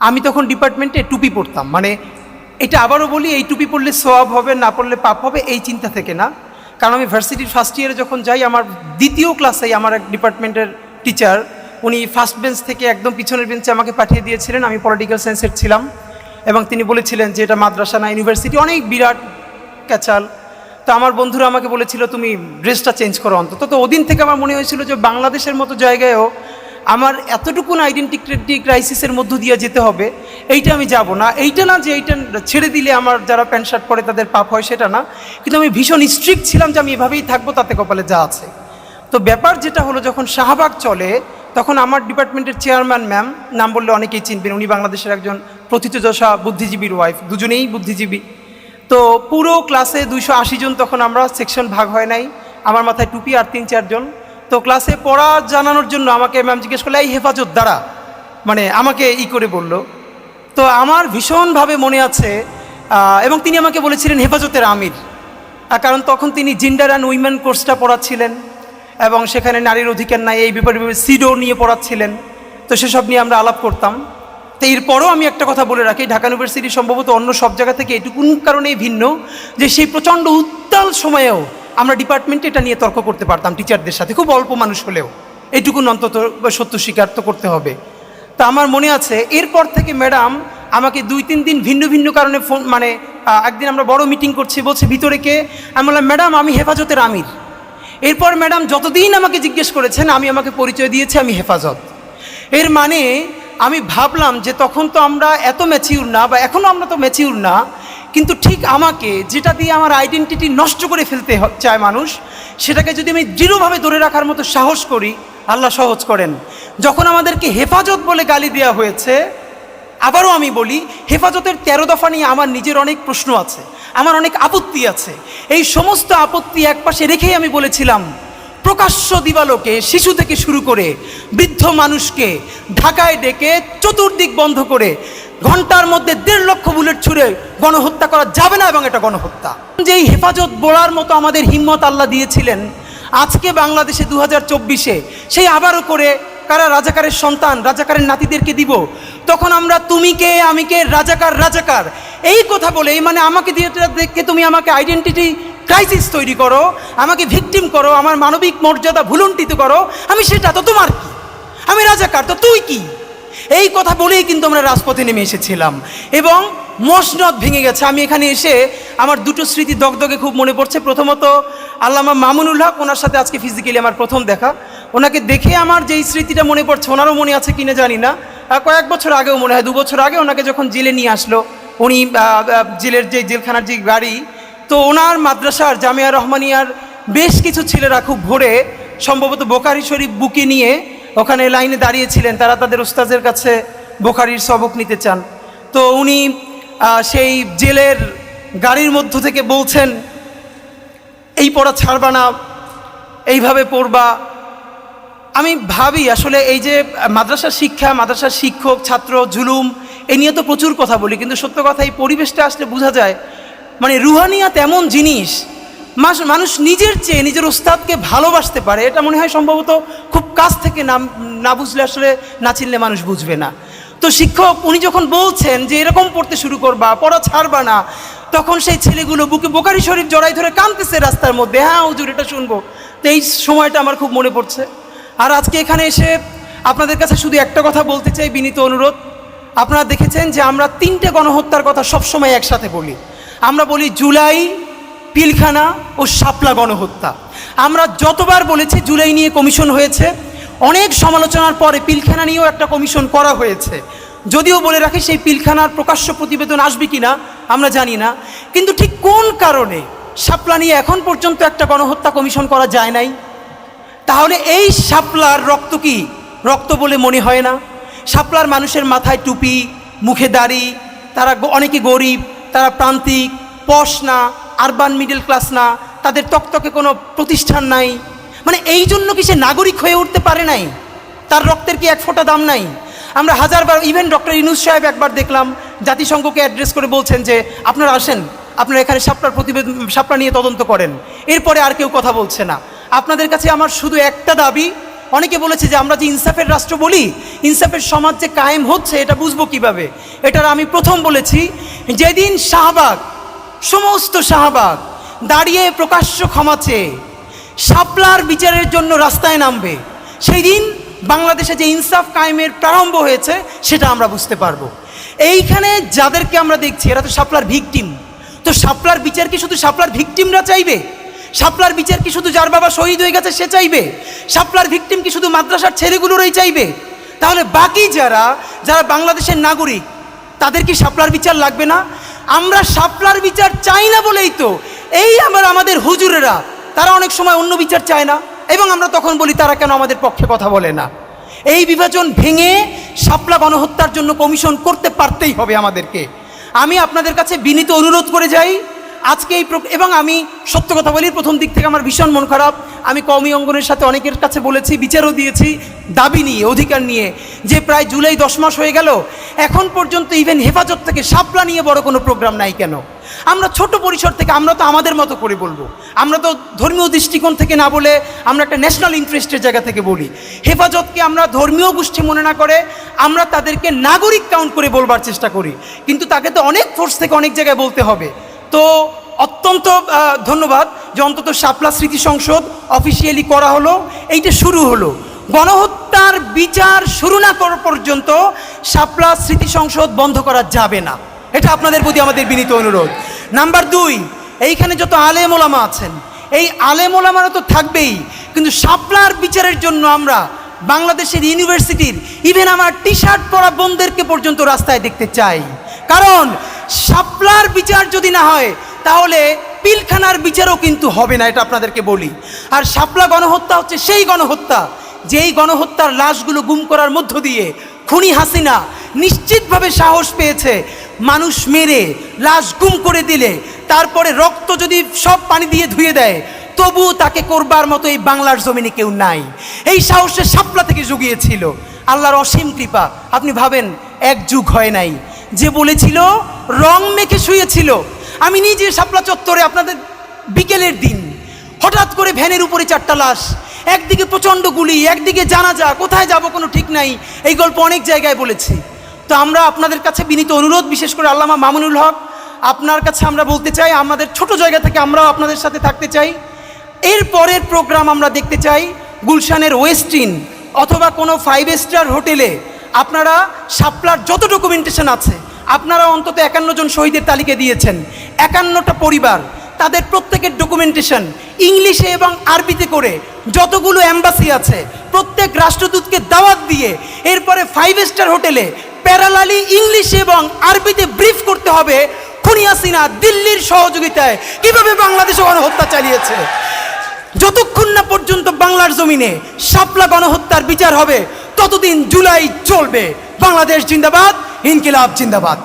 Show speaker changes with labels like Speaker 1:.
Speaker 1: আমি তখন ডিপার্টমেন্টে টুপি পরতাম, মানে এটা আবারও বলি, এই টুপি পরলে সওয়াব হবে, না পরলে পাপ হবে, এই চিন্তা থেকে না। কারণ আমি ভার্সিটির ফার্স্ট ইয়ারে যখন যাই, আমার দ্বিতীয় ক্লাসেই আমার এক ডিপার্টমেন্টের টিচার, উনি ফার্স্ট বেঞ্চ থেকে একদম পিছনের বেঞ্চে আমাকে পাঠিয়ে দিয়েছিলেন। আমি পলিটিক্যাল সায়েন্সের ছিলাম এবং তিনি বলেছিলেন যে এটা মাদ্রাসা না ইউনিভার্সিটি, অনেক বিরাট ক্যাচাল। তো আমার বন্ধুরা আমাকে বলেছিল তুমি ড্রেসটা চেঞ্জ করো অন্তত। তো ওদিন থেকে আমার মনে হয়েছিল যে বাংলাদেশের মতো জায়গায়ও আমার এতটুকুন আইডেন্টিটি ক্রাইসিসের মধ্য দিয়ে যেতে হবে, এইটা আমি যাব না। এইটা না যে এইটা ছেড়ে দিলে আমার যারা প্যান্ট শার্ট পরে তাদের পাপ হয়, সেটা না, কিন্তু আমি ভীষণ স্ট্রিক্ট ছিলাম যে আমি এভাবেই থাকবো, তাতে কপালে যা আছে। তো ব্যাপার যেটা হলো, যখন শাহবাগ চলে তখন আমার ডিপার্টমেন্টের চেয়ারম্যান ম্যাম, নাম বললে অনেকেই চিনবেন, উনি বাংলাদেশের একজন প্রথিতযশা বুদ্ধিজীবীর ওয়াইফ, দুজনেই বুদ্ধিজীবী। তো পুরো ক্লাসে 280 জন, তখন আমরা সেকশন ভাগ হয় নাই, আমার মাথায় টুপি আর 3-4 জন। তো ক্লাসে পড়া জানানোর জন্য আমাকে ম্যাম জিজ্ঞেস করলে এই হেফাজত দ্বারা, মানে আমাকে করে বলল। তো আমার ভীষণভাবে মনে আছে, এবং তিনি আমাকে বলেছিলেন হেফাজতের আমির, কারণ তখন তিনি জেন্ডার অ্যান্ড উইমেন কোর্সটা পড়াচ্ছিলেন এবং সেখানে নারীর অধিকার নাই এই ব্যাপারে সিডো নিয়ে পড়াচ্ছিলেন। তো সেসব নিয়ে আমরা আলাপ করতাম। তো এরপরও আমি একটা কথা বলে রাখি, ঢাকা ইউনিভার্সিটি সম্ভবত অন্য সব জায়গা থেকে এটুকুন কারণেই ভিন্ন যে সেই প্রচণ্ড উত্তাল সময়েও আমরা ডিপার্টমেন্টে এটা নিয়ে তর্ক করতে পারতাম টিচারদের সাথে, খুব অল্প মানুষ হলেও। এটুকুন অন্তত সত্য স্বীকার তো করতে হবে। তা আমার মনে আছে এরপর থেকে ম্যাডাম আমাকে 2-3 দিন ভিন্ন ভিন্ন কারণে ফোন, মানে একদিন আমরা বড় মিটিং করছি, বলছে ভিতরে কে, আমি বললাম ম্যাডাম আমি হেফাজতের আমির। এরপর ম্যাডাম যতদিন আমাকে জিজ্ঞেস করেছেন আমি আমাকে পরিচয় দিয়েছি আমি হেফাজত। এর মানে আমি ভাবলাম যে তখন তো আমরা এত ম্যাচিউর না, বা এখনও আমরা তো ম্যাচিউর না, কিন্তু ঠিক আমাকে যেটা দিয়ে আমার আইডেন্টিটি নষ্ট করে ফেলতে চায় মানুষ, সেটাকে যদি আমি দৃঢ়ভাবে ধরে রাখার মতো সাহস করি, আল্লাহ সহজ করেন। যখন আমাদেরকে হেফাজত বলে গালি দেওয়া হয়েছে, আবারও আমি বলি, হেফাজতের 13 দফা নিয়ে আমার নিজের অনেক প্রশ্ন আছে, আমার অনেক আপত্তি আছে। এই সমস্ত আপত্তি একপাশে রেখেই আমি বলেছিলাম, প্রকাশ্য দিবালোকে শিশু থেকে শুরু করে বৃদ্ধ মানুষকে ঢাকায় ডেকে চতুর্দিক বন্ধ করে ঘন্টার মধ্যে 1.5 লক্ষ বুলেট ছুড়ে গণহত্যা করা যাবে না, এবং এটা গণহত্যা। যে এই হেফাজত বলার মতো আমাদের হিম্মত আল্লাহ দিয়েছিলেন, আজকে বাংলাদেশে 2024-এ সেই আবারও করে কারা রাজাকারের সন্তান, রাজাকারের নাতিদেরকে দিব, তখন আমরা তুমি কে আমি কে, রাজাকার রাজাকার এই কথা বলে, মানে আমাকে দিয়ে দেখে তুমি আমাকে আইডেন্টিটি ক্রাইসিস তৈরি করো, আমাকে ভিকটিম করো, আমার মানবিক মর্যাদা ভুলুণ্ঠিত করো, আমি সেটা তো তোমার কি, আমি রাজাকার তো তুই কি, এই কথা বলেই কিন্তু আমরা রাজপথে নেমে এসেছিলাম এবং মসনদ ভেঙে গেছে। আমি এখানে এসে আমার 2টো স্মৃতি দগদগে খুব মনে পড়ছে। প্রথমত আল্লামা মামুনুল হক, ওনার সাথে আজকে ফিজিক্যালি আমার প্রথম দেখা। ওনাকে দেখে আমার যেই স্মৃতিটা মনে পড়ছে, ওনারও মনে আছে কিনা জানি না, কয়েক বছর আগেও মনে হয় 2 বছর আগে ওনাকে যখন জেলে নিয়ে আসলো, উনি জেলের যে জেলখানার যে গাড়ি, তো ওনার মাদ্রাসার জামিয়া রহমানিয়ার বেশ কিছু ছেলেরা খুব ভোরে সম্ভবত বোখারি শরীফ বুকে নিয়ে ওখানে লাইনে দাঁড়িয়েছিলেন, তারা তাদের উস্তাদের কাছে বোখারির সবক নিতে চান। তো উনি সেই জেলের গাড়ির মধ্য থেকে বলছেন এই পড়া ছাড়বা না, এইভাবে পড়বা। আমি ভাবি আসলে এই যে মাদ্রাসার শিক্ষা, মাদ্রাসার শিক্ষক ছাত্র জুলুম, এই নিয়ে তো প্রচুর কথা বলি, কিন্তু সত্য কথা এই পরিবেশটা আসলে বোঝা যায়, মানে রুহানিয়াত এমন জিনিস, মানুষ নিজের চেয়ে নিজের উস্তাদকে ভালোবাসতে পারে, এটা মনে হয় সম্ভবত খুব কাছ থেকে না বুঝলে, আসলে না চিনলে মানুষ বুঝবে না। তো শিক্ষক উনি যখন বলছেন যে এরকম পড়তে শুরু করবা, পড়া ছাড়বা না, তখন সেই ছেলেগুলো বুকে বোখারি শরীফ জড়াই ধরে কাঁদতেছে রাস্তার মধ্যে, হ্যাঁ হুজুর এটা শুনবো। তো এই সময়টা আমার খুব মনে পড়ছে। আর আজকে এখানে এসে আপনাদের কাছে শুধু একটা কথা বলতে চাই, বিনীত অনুরোধ। আপনারা দেখেছেন যে আমরা 3টে গণহত্যার কথা সবসময় একসাথে বলি। আমরা বলি জুলাই, পিলখানা ও শাপলা গণহত্যা। আমরা যতবার বলেছি জুলাই নিয়ে কমিশন হয়েছে, অনেক সমালোচনার পরে পিলখানা নিয়েও একটা কমিশন করা হয়েছে। যদিও বলে রাখি সেই পিলখানার প্রকাশ্য প্রতিবেদন আসবে কিনা আমরা জানি না, কিন্তু ঠিক কোন কারণে শাপলা নিয়ে এখন পর্যন্ত একটা গণহত্যা কমিশন করা যায় নাই? তাহলে এই শাপলার রক্ত কি রক্ত বলে মনে হয় না? শাপলার মানুষের মাথায় টুপি, মুখে দাড়ি, তারা অনেকে গরিব, তারা প্রান্তিক, পশ না, আরবান মিডল ক্লাস না, তাদের তকতকে কোনো প্রতিষ্ঠান নাই, মানে এই জন্য কি সে নাগরিক হয়ে উঠতে পারে নাই? তার রক্তের কি এক ফোঁটা দাম নাই? আমরা হাজারবার, ইভেন ডক্টর ইউনূস সাহেব একবার দেখলাম জাতিসংঘকে অ্যাড্রেস করে বলছেন যে আপনারা আসেন, আপনারা এখানে শাপলা নিয়ে তদন্ত করেন। এরপরে আর কেউ কথা বলছে না। আপনাদের কাছে আমার শুধু একটা দাবি, অনেকে বলেছে যে আমরা যে ইনসাফের রাষ্ট্র বলি, ইনসাফের সমাজ যে কায়েম হচ্ছে এটা বুঝবো কিভাবে। এটার আমি প্রথম বলেছি, যেদিন শাহবাগ, সমস্ত শাহবাগ দাঁড়িয়ে প্রকাশ্য ক্ষমা চেয়ে শাপলার বিচারের জন্য রাস্তায় নামবে, সেই দিন বাংলাদেশে যে ইনসাফ কায়েমের প্রারম্ভ হয়েছে সেটা আমরা বুঝতে পারবো। এইখানে যাদেরকে আমরা দেখছি এরা তো শাপলার ভিকটিম। তো শাপলার বিচার কি শুধু শাপলার ভিকটিমরা চাইবে? শাপলার বিচার কি শুধু যার বাবা শহীদ হয়ে গেছে সে চাইবে? শাপলার ভিকটিম কি শুধু মাদ্রাসার ছেলেগুলোরই চাইবে? তাহলে বাকি যারা যারা বাংলাদেশের নাগরিক তাদের কি শাপলার বিচার লাগবে না? আমরা শাপলার বিচার চাই না বলেই তো এই আমাদের হুজুরেরা তারা অনেক সময় অন্য বিচার চায় না, এবং আমরা তখন বলি তারা কেন আমাদের পক্ষে কথা বলে না। এই বিভাজন ভেঙে শাপলা গণহত্যার জন্য কমিশন করতে পারতেই হবে আমাদেরকে। আমি আপনাদের কাছে বিনীত অনুরোধ করে যাই আজকে এবং আমি সত্য কথা বলি, প্রথম দিক থেকে আমার ভীষণ মন খারাপ। আমি কওমি অঙ্গনের সাথে অনেকের কাছে বলেছি, বিচারও দিয়েছি দাবি নিয়ে, অধিকার নিয়ে, যে প্রায় জুলাই 10 মাস হয়ে গেল এখন পর্যন্ত ইভেন হেফাজত থেকে শাপলা নিয়ে বড় কোনো প্রোগ্রাম নাই কেন? আমরা ছোট পরিসর থেকে, আমরা তো আমাদের মতো করে বলবো, আমরা তো ধর্মীয় দৃষ্টিকোণ থেকে না বলে আমরা একটা ন্যাশনাল ইন্টারেস্টের জায়গা থেকে বলি। হেফাজতকে আমরা ধর্মীয় গোষ্ঠী মনে না করে আমরা তাদেরকে নাগরিক কাউন্ট করে বলবার চেষ্টা করি, কিন্তু তাকে তো অনেক ফোর্স থেকে অনেক জায়গায় বলতে হবে। তো অত্যন্ত ধন্যবাদ যে অন্তত শাপলা স্মৃতি সংসদ অফিসিয়ালি করা হলো, এইটা শুরু হলো। গণহত্যার বিচার শুরু না করা পর্যন্ত শাপলা স্মৃতি সংসদ বন্ধ করা যাবে না, এটা আপনাদের প্রতি আমাদের বিনীত অনুরোধ। নাম্বার 2, এইখানে যত আলেম ওলামা আছেন, এই আলেম ওলামারা তো থাকবেই, কিন্তু শাপলার বিচারের জন্য আমরা বাংলাদেশের ইউনিভার্সিটির ইভেন আমার টি শার্ট পরা বোনদেরকে পর্যন্ত রাস্তায় দেখতে চাই। কারণ শাপলার বিচার যদি না হয় তাহলে পিলখানার বিচারও কিন্তু হবে না, এটা আপনাদেরকে বলি। আর শাপলা গণহত্যা হচ্ছে সেই গণহত্যা যেই গণহত্যার লাশগুলো গুম করার মধ্য দিয়ে খুনি হাসিনা নিশ্চিতভাবে সাহস পেয়েছে মানুষ মেরে লাশ গুম করে দিলে তারপরে রক্ত যদি সব পানি দিয়ে ধুয়ে দেয় তবুও তাকে করবার মতো এই বাংলার জমিনে কেউ নাই। এই সাহসে শাপলা থেকে জুগিয়েছিল আল্লাহর অসীম কৃপা। আপনি ভাবেন 1 যুগ হয় নাই, যে বলেছিল রং মেখে শুয়েছিল। আমি নিজে শাপলা চত্বরে আপনাদের বিকেলের দিন হঠাৎ করে ভ্যানের উপরে 4টা লাশ, একদিকে প্রচণ্ড গুলি, একদিকে জানাজা, কোথায় যাব কোনো ঠিক নাই। এই গল্প অনেক জায়গায় বলেছি। তো আমরা আপনাদের কাছে বিনীত অনুরোধ, বিশেষ করে আল্লামা মামুনুল হক, আপনার কাছে আমরা বলতে চাই আমাদের ছোট জায়গা থেকে আমরাও আপনাদের সাথে থাকতে চাই। এর পরের প্রোগ্রাম আমরা দেখতে চাই গুলশানের ওয়েস্টিন অথবা কোনো 5 স্টার হোটেলে আপনারা শাপলার যত ডকুমেন্টেশন আছে, আপনারা অন্তত 51 জন শহীদের তালিকা দিয়েছেন, 51টা পরিবার, তাদের প্রত্যেকের ডকুমেন্টেশন ইংলিশে এবং আরবিতে করে যতগুলো এম্বাসি আছে প্রত্যেক রাষ্ট্রদূতকে দাওয়াত দিয়ে এরপরে 5 স্টার হোটেলে প্যারালালি ইংলিশে এবং আরবিতে ব্রিফ করতে হবে খুনি হাসিনা দিল্লির সহযোগিতায় কিভাবে বাংলাদেশে গণহত্যা চালিয়েছে। যতক্ষণ না পর্যন্ত বাংলার জমিনে শাপলা গণহত্যার বিচার হবে ততদিন জুলাই চলবে। বাংলাদেশ জিন্দাবাদ, ইনকিলাব জিন্দাবাদ।